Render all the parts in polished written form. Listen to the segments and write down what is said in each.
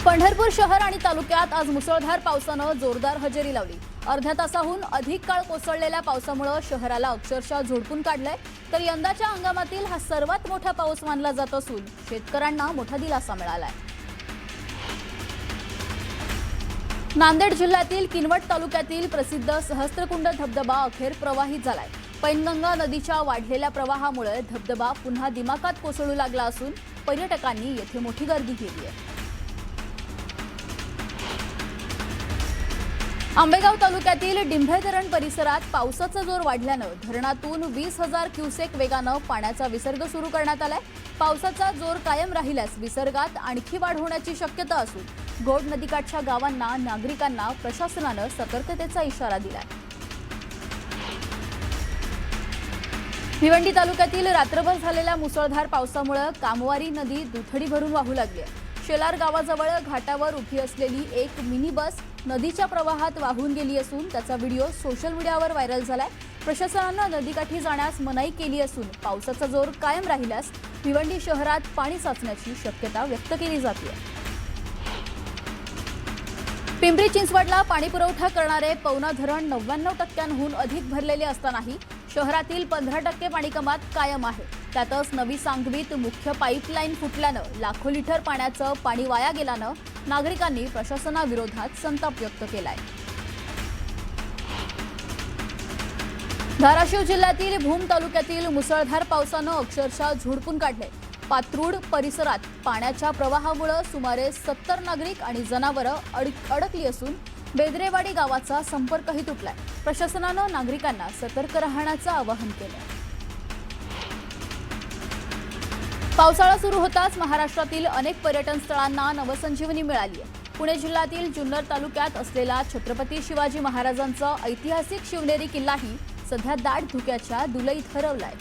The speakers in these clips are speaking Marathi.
पंढरपूर शहर आणि तालुक्यात आज मुसळधार पावसानं जोरदार हजेरी लावली। अर्ध्या तासाहून अधिक काळ कोसळलेल्या पावसामुळे शहराला अक्षरशः झोडपून काढलंय। तर यंदाच्या हंगामातील हा सर्वात मोठा पाऊस मानला जात असून शेतकऱ्यांना मोठा दिलासा मिळालाय। नांदेड जिल्ह्यातील किनवट तालुक्यातील प्रसिद्ध सहस्त्रकुंड धबधबा अखेर प्रवाहित झालाय। पैनगंगा नदीच्या वाढलेल्या प्रवाहामुळे धबधबा पुन्हा दिमाखात कोसळू लागला असून पर्यटकांनी येथे मोठी गर्दी केली आहे। आंबेगाव तालुक्यातील डिंभे धरण परिसरात पावसाचा जोर वाढल्यानं धरणातून 20,000 क्युसेक वेगानं पाण्याचा विसर्ग सुरू करण्यात आलाय। पावसाचा जोर कायम राहिल्यास विसर्गात आणखी वाढ होण्याची शक्यता असून घोड नदीकाठच्या गावांना नागरिकांना प्रशासनानं सतर्कतेचा इशारा दिलाय। भिवंडी तालुक्यातील रात्रभर झालेल्या मुसळधार पावसामुळे कामवारी नदी दुथडी भरून वाहू लागली आहे। शेलार गावाजवळ घाटावर उभी असलेली एक मिनी बस नदीच्या प्रवाहात वाहून गेली असून त्याचा व्हिडिओ सोशल मीडियावर व्हायरल झालाय। प्रशासनानं नदीकाठी जाण्यास मनाई केली असून पावसाचा जोर कायम राहिल्यास भिवंडी शहरात पाणी साचण्याची शक्यता व्यक्त केली जाते। पिंपरी चिंचवडला पाणी पुरवठा करणारे पवना धरण 99%हून अधिक भरलेले असतानाही शहरातील 15% पाणी कमात कायम आहे। त्यातच नवी सांगवीत मुख्य पाईपलाईन फुटल्यानं लाखो लिटर पाण्याचं पाणी वाया गेल्यानं नागरिकांनी प्रशासनाविरोधात संताप व्यक्त केलाय। धाराशिव जिल्ह्यातील भूम तालुक्यातील मुसळधार पावसानं अक्षरशः झोडपून काढले। पात्रूड परिसरात पाण्याच्या प्रवाहामुळे सुमारे 70 नागरिक आणि जनावरं अडकली असून बेदरेवाडी गावाचा संपर्कही तुटलाय। प्रशासनानं नागरिकांना सतर्क राहण्याचं आवाहन केलं। पावसाळा सुरू होताच महाराष्ट्रातील अनेक पर्यटन स्थळांना नवसंजीवनी मिळाली आहे। पुणे जिल्ह्यातील जुन्नर तालुक्यात असलेला छत्रपती शिवाजी महाराजांचा ऐतिहासिक शिवनेरी किल्लाही सध्या दाट धुक्याच्या दुलईत हरवलाय।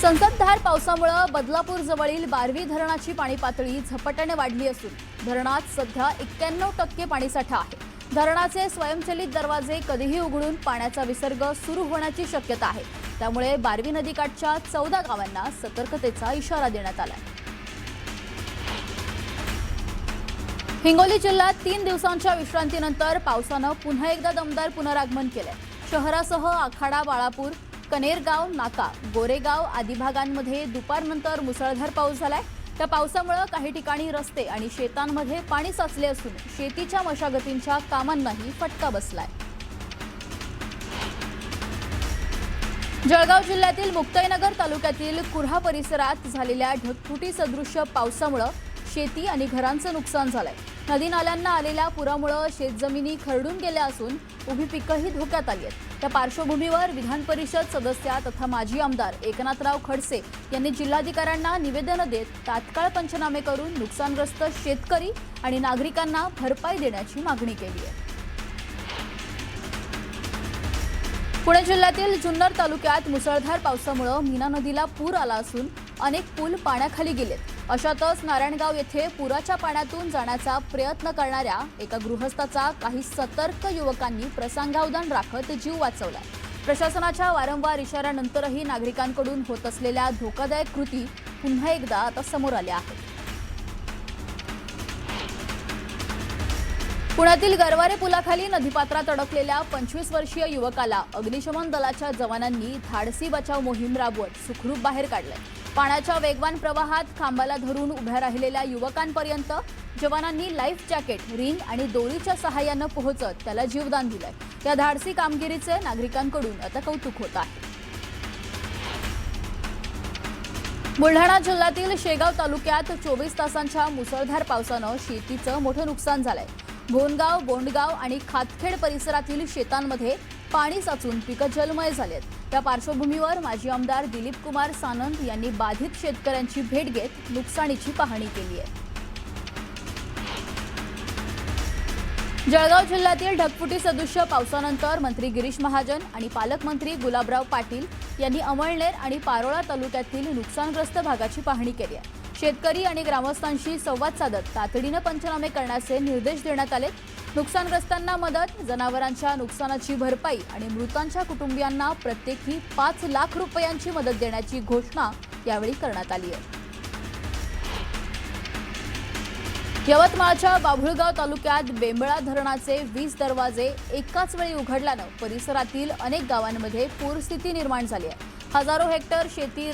संततधार पावसामुळे बदलापूर जवळील बारवी धरणाची पाणी पातळी झपाट्याने वाढली असून धरणात सध्या 91% पाणीसाठा आहे। धरणाचे स्वयंचलित दरवाजे कधीही उघडून पाण्याचा विसर्ग सुरू होण्याची शक्यता आहे। त्यामुळे बारवी नदीकाठच्या 14 गावांना सतर्कतेचा इशारा देण्यात आला आहे। हिंगोली जिल्ह्यात 3 दिवसांच्या विश्रांतीनंतर पावसानं पुन्हा एकदा दमदार पुनरागमन केलंय। शहरासह आखाडा, बाळापूर, कनेरगाव, नाका, गोरेगाव आदी भागांमध्ये दुपारनंतर मुसळधार पाऊस झालाय। त्या पावसामुळे काही ठिकाणी रस्ते आणि शेतांमध्ये पाणी साचले असून शेतीच्या मशागतींच्या कामांनाही फटका बसलाय। जळगाव जिल्ह्यातील मुक्ताईनगर तालुक्यातील कुऱ्हा परिसरात झालेल्या ढगफुटी सदृश्य पावसामुळे शेती आणि घरांचं नुकसान झालंय। नदी नाल्यांना आलेल्या पुरामुळे शेतजमिनी खरडून गेल्या असून उभी पिकंही धोक्यात आली आहेत। त्या पार्श्वभूमीवर विधान परिषद सदस्य तथा माजी आमदार एकनाथराव खडसे यांनी जिल्हाधिकाऱ्यांना निवेदन देत तात्काळ पंचनामे करून नुकसानग्रस्त शेतकरी आणि नागरिकांना भरपाई देण्याची मागणी केली आहे। पुणे जिल्ह्यातील जुन्नर तालुक्यात मुसळधार पावसामुळे मीना नदीला पूर आला असून अनेक पूल पाण्याखाली गेलेत। अशातच नारायणगाव येथे पुराच्या पाण्यातून जाण्याचा प्रयत्न करणाऱ्या एका गृहस्थाचा काही सतर्क युवकांनी प्रसंगावधान राखत जीव वाचवलाय। प्रशासनाच्या वारंवार इशाऱ्यानंतरही नागरिकांकडून होत असलेल्या धोकादायक कृती पुन्हा एकदा आता समोर आल्या आहेत। पुण्यातील गरवारे पुलाखाली नदीपात्रात अडकलेल्या 25 वर्षीय युवकाला अग्निशमन दलाच्या जवानांनी धाडसी बचाव मोहीम राबवत सुखरूप बाहेर काढले। पाण्याच्या वेगवान प्रवाहात खांबाला धरून उभ्या राहिलेल्या युवकांपर्यंत जवानांनी लाईफ जॅकेट, रिंग आणि दोरीच्या सहाय्यानं पोहोचत त्याला जीवदान दिलंय। या धाडसी कामगिरीचे नागरिकांकडून आता कौतुक होत आहे। बुलढाणा जिल्ह्यातील शेगाव तालुक्यात 24 तासांच्या मुसळधार पावसानं शेतीचं मोठं नुकसान झालंय। भोनगाव, बोंडगाव आणि खातखेड परिसरातील शेतांमध्ये पाणी साचून पिकं जलमय झालेत। त्या पार्श्वभूमीवर माजी आमदार दिलीप कुमार सानंद यांनी बाधित शेतकऱ्यांची भेट घेत नुकसानीची पाहणी केली आहे। जळगाव जिल्ह्यातील ढगफुटी सदृश्य पावसानंतर मंत्री गिरीश महाजन आणि पालकमंत्री गुलाबराव पाटील यांनी अमळनेर आणि पारोळा तालुक्यातील नुकसानग्रस्त भागाची पाहणी केली आहे। शेतकरी आणि ग्रामस्थांशी संवाद साधत तातडीने पंचनामे करण्याचे निर्देश देण्यात आले। नुकसानग्रस्तांना मदत, जनावरांच्या नुकसानाची भरपाई आणि मृतांच्या कुटुंबियांना प्रत्येकी 5 लाख रुपयांची मदत देण्याची घोषणा यावेळी करण्यात आली आहे। यवतमाळच्या बाभुळगाव तालुक्यात बेंबळा धरणाचे 20 दरवाजे एकाच वेळी उघडल्यानं परिसरातील अनेक गावांमध्ये पूरस्थिती निर्माण झाली आहे। हजारो हेक्टर शेती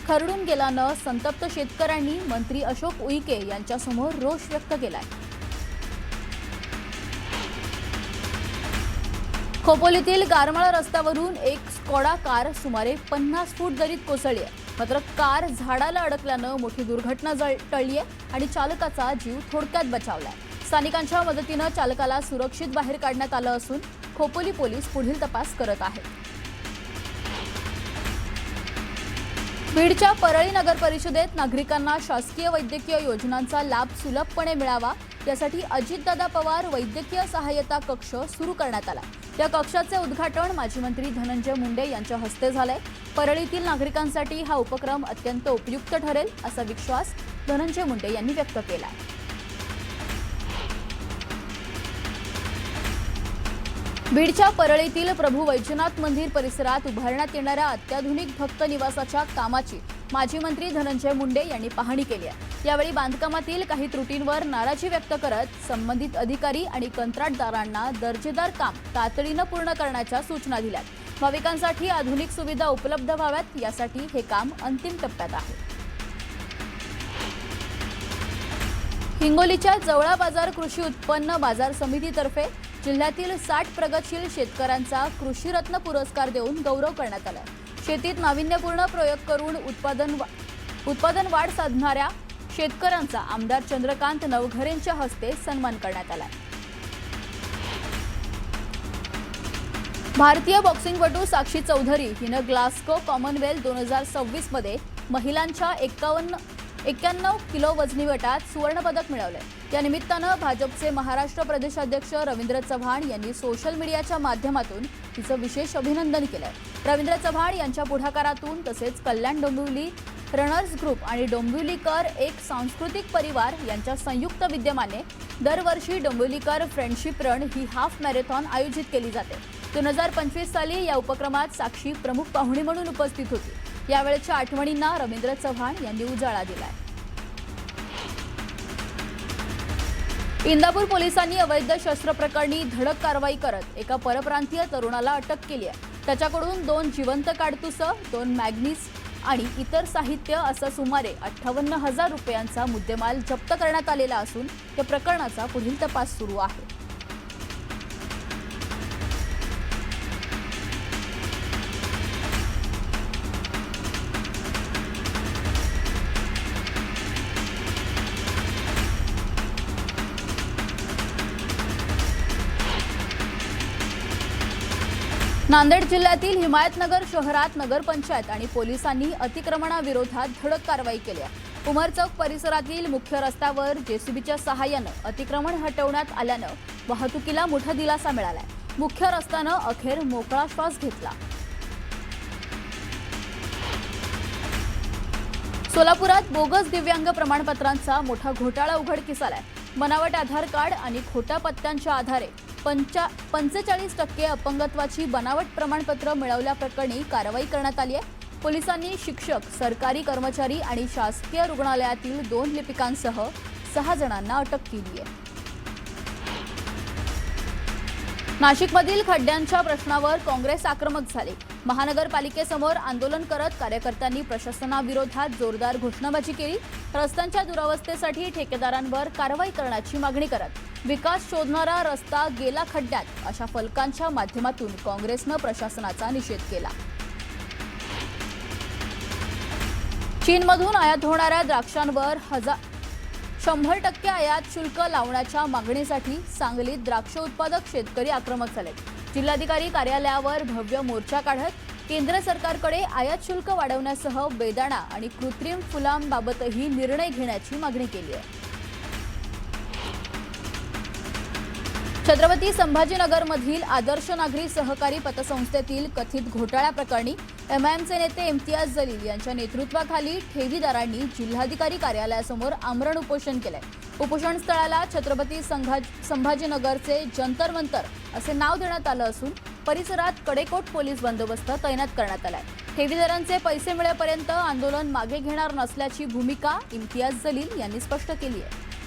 खरडून गेल्यानं संतप्त शेतकऱ्यांनी मंत्री अशोक उईके यांच्यासमोर रोष व्यक्त केलाय। खोपोलीतील गारमाळा रस्त्यावरून एक स्कोडा कार सुमारे 50 फूट दरीत कोसळली आहे। मात्र कार झाडाला अडकल्यानं मोठी दुर्घटना टळली आहे आणि चालकाचा जीव थोडक्यात बचावलाय। स्थानिकांच्या मदतीनं चालकाला सुरक्षित बाहेर काढण्यात आलं असून खोपोली पोलीस पुढील तपास करत आहेत। बीडच्या परळी नगर परिषदेत नागरिकांना शासकीय वैद्यकीय योजनांचा लाभ सुलभपणे मिळावा यासाठी अजितदादा पवार वैद्यकीय सहाय्यता कक्ष सुरू करण्यात आला। या कक्षाचे उद्घाटन माजी मंत्री धनंजय मुंडे यांच्या हस्ते झाले। परळीतील नागरिकांसाठी हा उपक्रम अत्यंत उपयुक्त ठरेल असा विश्वास धनंजय मुंडे यांनी व्यक्त केला। बीडच्या परळीतील प्रभू वैजनाथ मंदिर परिसरात उभारण्यात येणाऱ्या अत्याधुनिक भक्त निवासाच्या कामाची माजी मंत्री धनंजय मुंडे यांनी पाहणी केली आहे। यावेळी बांधकामातील काही त्रुटींवर नाराजी व्यक्त करत संबंधित अधिकारी आणि कंत्राटदारांना दर्जेदार काम तातडीनं पूर्ण करण्याच्या सूचना दिल्या। भाविकांसाठी आधुनिक सुविधा उपलब्ध व्हाव्यात यासाठी हे काम अंतिम टप्प्यात आहे। हिंगोलीच्या जवळा बाजार कृषी उत्पन्न बाजार समितीतर्फे जिल्ह्यातील 60 प्रगतशील शेतकऱ्यांचा कृषीरत्न पुरस्कार देऊन गौरव करण्यात आला। शेतीत नाविन्यपूर्ण प्रयोग करून उत्पादन वाढ साधणाऱ्या शेतकऱ्यांचा आमदार चंद्रकांत नवघरेंच्या हस्ते सन्मान करण्यात आला। भारतीय बॉक्सिंगपटू साक्षी चौधरी हिनं ग्लास्गो कॉमनवेल्थ 2026 मध्ये महिलांच्या 91 किलो वजनी गटात सुवर्णपदक मिळवले। या निमित्तानं भाजपचे महाराष्ट्र प्रदेशाध्यक्ष रवींद्र चव्हाण यांनी सोशल मीडियाच्या माध्यमातून तिचं विशेष अभिनंदन केलंय। रवींद्र चव्हाण यांच्या पुढाकारातून तसेच कल्याण डोंबिवली रनर्स ग्रुप आणि डोंबिवलीकर एक सांस्कृतिक परिवार यांच्या संयुक्त विद्यमाने दरवर्षी डोंबिवलीकर फ्रेंडशिप रन ही हाफ मॅरेथॉन आयोजित केली जाते। 2025 साली या उपक्रमात साक्षी प्रमुख पाहुणी म्हणून उपस्थित होती। यावेळच्या आठवणींना रवींद्र चव्हाण यांनी उजाळा दिलाय। इंदापूर पोलिसांनी अवैध शस्त्र प्रकरणी धडक कारवाई करत एका परप्रांतीय तरुणाला अटक केली आहे। त्याच्याकडून 2 जिवंत काडतुसं, 2 मॅग्नीज आणि इतर साहित्य असं सुमारे 58,000 रुपयांचा मुद्देमाल जप्त करण्यात आलेला असून या प्रकरणाचा पुढील तपास सुरू आहे। नांदेड जिल्ह्यातील हिमायतनगर शहरात नगरपंचायत आणि पोलिसांनी अतिक्रमणाविरोधात धडक कारवाई केली आहे। उमर चौक परिसरातील मुख्य रस्त्यावर जेसीबीच्या सहाय्यानं अतिक्रमण हटवण्यात आल्यानं वाहतुकीला मोठा दिलासा मिळालाय। मुख्य रस्त्यानं अखेर मोकळा श्वास घेतला। सोलापुरात बोगस दिव्यांग प्रमाणपत्रांचा मोठा घोटाळा उघडकीस आलाय। बनावट आधार कार्ड आणि खोट्या पत्त्यांच्या आधारे 45% अपंगत्वाची बनावट प्रमाणपत्र मिळवल्याप्रकरणी कारवाई करण्यात आली आहे। पोलिसांनी शिक्षक, सरकारी कर्मचारी आणि शासकीय रुग्णालयातील 2 लिपिकांसह 6 जणांना अटक केली आहे। नाशिकमधील खड्ड्यांच्या प्रश्नावर काँग्रेस आक्रमक झाली। महानगरपालिकेसमोर आंदोलन करत कार्यकर्त्यांनी प्रशासनाविरोधात जोरदार घोषणाबाजी केली। रस्त्यांच्या दुरावस्थेसाठी ठेकेदारांवर कारवाई करण्याची मागणी करत विकास शोधणारा रस्ता गेला खड्ड्यात अशा फलकांच्या माध्यमातून काँग्रेसनं प्रशासनाचा निषेध केला। चीनमधून आयात होणाऱ्या द्राक्षांवर 100% आयात शुल्क लावण्याच्या मागणीसाठी सांगलीत द्राक्ष उत्पादक शेतकरी आक्रमक झाले। जिल्हाधिकारी कार्यालयावर भव्य मोर्चा काढत केंद्र सरकारकडे आयात शुल्क वाढवण्यासह बेदाणा आणि कृत्रिम फुलांबाबतही निर्णय घेण्याची मागणी केली आहे। छत्रपती संभाजीनगरमधील आदर्श नागरी सहकारी पतसंस्थेतील कथित घोटाळ्याप्रकरणी एमआयएमचे नेते इम्तियाज जलील यांच्या नेतृत्वाखाली ठेवीदारांनी जिल्हाधिकारी कार्यालयासमोर आमरण उपोषण केले। उपोषण स्थळाला छत्रपती संभाजीनगरचे जंतर मंतर असे नाव देण्यात आलं असून परिसरात कडेकोट पोलीस बंदोबस्त तैनात करण्यात आलाय। ठेवीदारांचे पैसे मिळेपर्यंत आंदोलन मागे घेणार नसल्याची भूमिका इम्तियाज जलील यांनी स्पष्ट केली आहे.